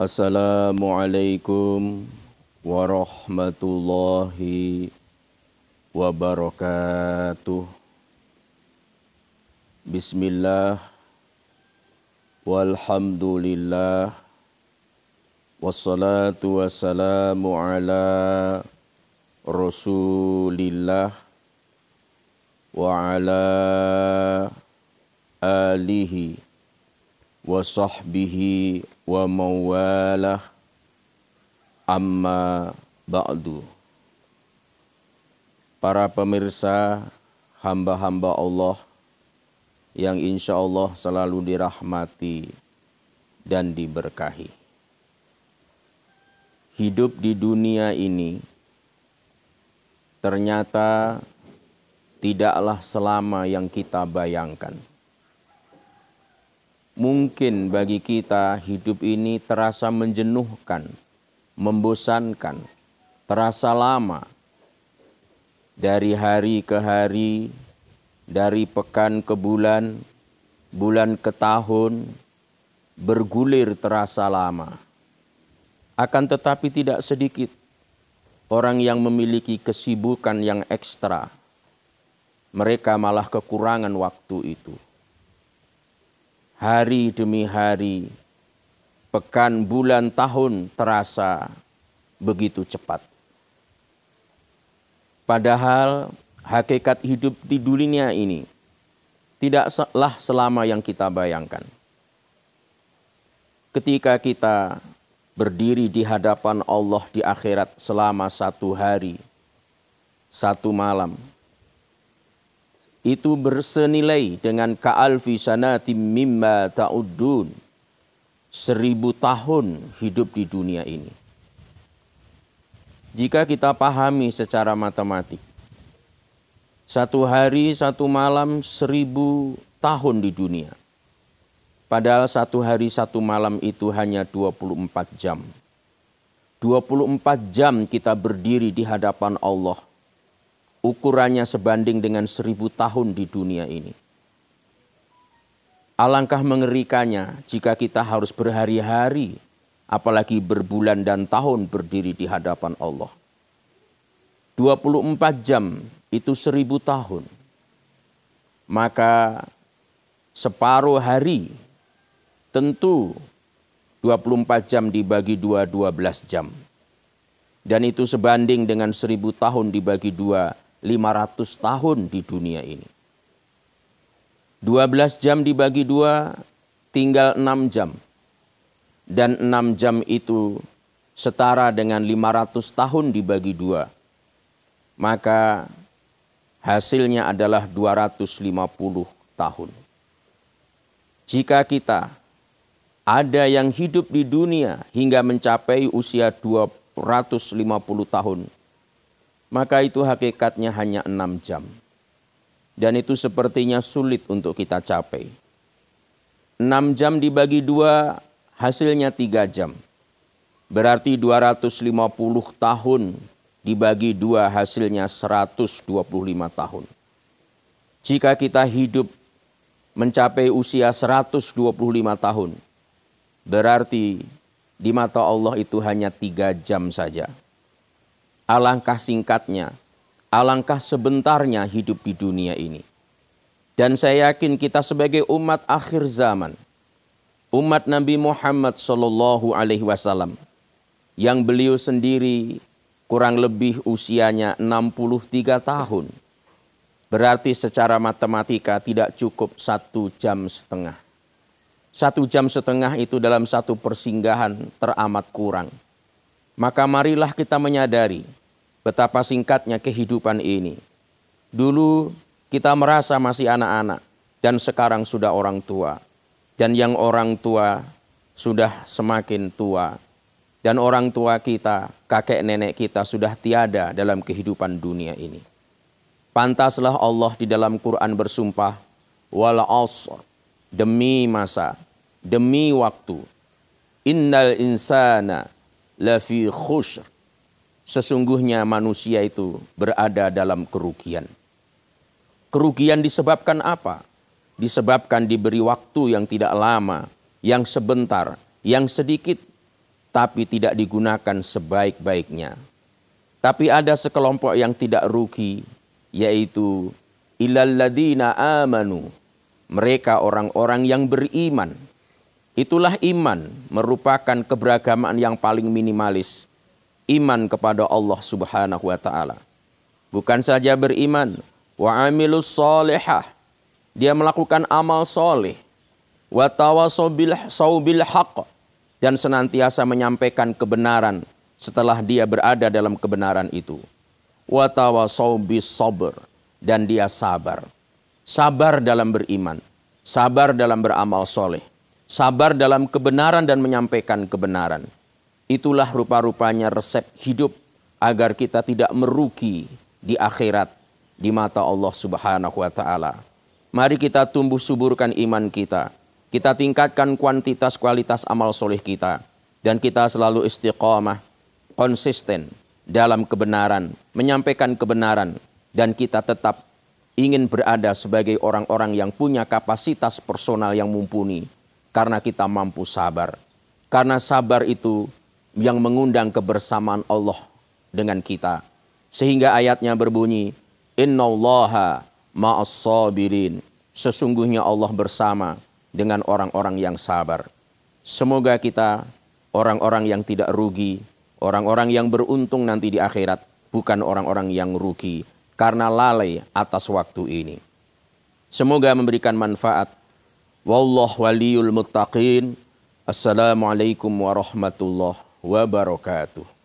Assalamualaikum warahmatullahi wabarakatuh. Bismillah, walhamdulillah, wassalatu wassalamu ala Rasulillah wa ala alihi wa sahbihi wa mawalah, amma ba'du. Para pemirsa, hamba-hamba Allah yang insya Allah selalu dirahmati dan diberkahi. Hidup di dunia ini ternyata tidaklah selama yang kita bayangkan. Mungkin bagi kita hidup ini terasa menjenuhkan, membosankan, terasa lama. Dari hari ke hari, dari pekan ke bulan, bulan ke tahun, bergulir terasa lama. Akan tetapi tidak sedikit orang yang memiliki kesibukan yang ekstra. Mereka malah kekurangan waktu itu. Hari demi hari, pekan, bulan, tahun terasa begitu cepat. Padahal hakikat hidup di dunia ini tidaklah selama yang kita bayangkan. Ketika kita berdiri di hadapan Allah di akhirat selama 1 hari, 1 malam, itu bersenilai dengan ka'alfi sanatim mimma ta'uddun, 1000 tahun hidup di dunia ini. Jika kita pahami secara matematik, 1 hari 1 malam 1000 tahun di dunia. Padahal 1 hari 1 malam itu hanya 24 jam. 24 jam kita berdiri di hadapan Allah. Ukurannya sebanding dengan 1000 tahun di dunia ini. Alangkah mengerikannya jika kita harus berhari-hari, apalagi berbulan dan tahun berdiri di hadapan Allah. 24 jam itu 1000 tahun. Maka separuh hari tentu 24 jam dibagi 2, 12 jam. Dan itu sebanding dengan 1000 tahun dibagi 2, 500 tahun di dunia ini. 12 jam dibagi 2 tinggal 6 jam. Dan 6 jam itu setara dengan 500 tahun dibagi 2. Maka hasilnya adalah 250 tahun. Jika kita ada yang hidup di dunia hingga mencapai usia 250 tahun, maka itu hakikatnya hanya 6 jam. Dan itu sepertinya sulit untuk kita capai. 6 jam dibagi 2 hasilnya 3 jam. Berarti 250 tahun dibagi 2 hasilnya 125 tahun. Jika kita hidup mencapai usia 125 tahun, berarti di mata Allah itu hanya 3 jam saja. Alangkah singkatnya, alangkah sebentarnya hidup di dunia ini. Dan saya yakin kita sebagai umat akhir zaman, umat Nabi Muhammad SAW, yang beliau sendiri kurang lebih usianya 63 tahun. Berarti secara matematika tidak cukup 1,5 jam. 1,5 jam itu dalam 1 persinggahan teramat kurang. Maka marilah kita menyadari betapa singkatnya kehidupan ini. Dulu kita merasa masih anak-anak dan sekarang sudah orang tua. Dan yang orang tua sudah semakin tua. Dan orang tua kita, kakek nenek kita sudah tiada dalam kehidupan dunia ini. Pantaslah Allah di dalam Quran bersumpah, wal asr, demi masa, demi waktu. Innal insana lafi khusr. Sesungguhnya manusia itu berada dalam kerugian. Kerugian disebabkan apa? Disebabkan diberi waktu yang tidak lama, yang sebentar, yang sedikit. tapi tidak digunakan sebaik-baiknya. Tapi ada sekelompok yang tidak rugi, yaitu illal ladzina amanu, mereka orang-orang yang beriman. Itulah iman, merupakan keberagaman yang paling minimalis. Iman kepada Allah Subhanahu wa taala. Bukan saja beriman, wa amilus solihah, dia melakukan amal soleh, wa tawassaw bil haqq, dan senantiasa menyampaikan kebenaran setelah dia berada dalam kebenaran itu. Wa tawassaw bis sabr, dan dia sabar. Sabar dalam beriman, sabar dalam beramal soleh, sabar dalam kebenaran dan menyampaikan kebenaran. Itulah rupa-rupanya resep hidup agar kita tidak merugi di akhirat di mata Allah Subhanahu wa taala. Mari kita tumbuh suburkan iman kita. Kita tingkatkan kuantitas kualitas amal soleh kita. Dan kita selalu istiqamah, konsisten dalam kebenaran, menyampaikan kebenaran. Dan kita tetap ingin berada sebagai orang-orang yang punya kapasitas personal yang mumpuni. Karena kita mampu sabar. Karena sabar itu yang mengundang kebersamaan Allah dengan kita. Sehingga ayatnya berbunyi, innallaha ma'as sabirin. Sesungguhnya Allah bersama dengan orang-orang yang sabar. Semoga kita orang-orang yang tidak rugi, orang-orang yang beruntung nanti di akhirat, bukan orang-orang yang rugi karena lalai atas waktu ini. Semoga memberikan manfaat. Wallahu waliyul muttaqin. Assalamualaikum warahmatullahi wabarakatuh.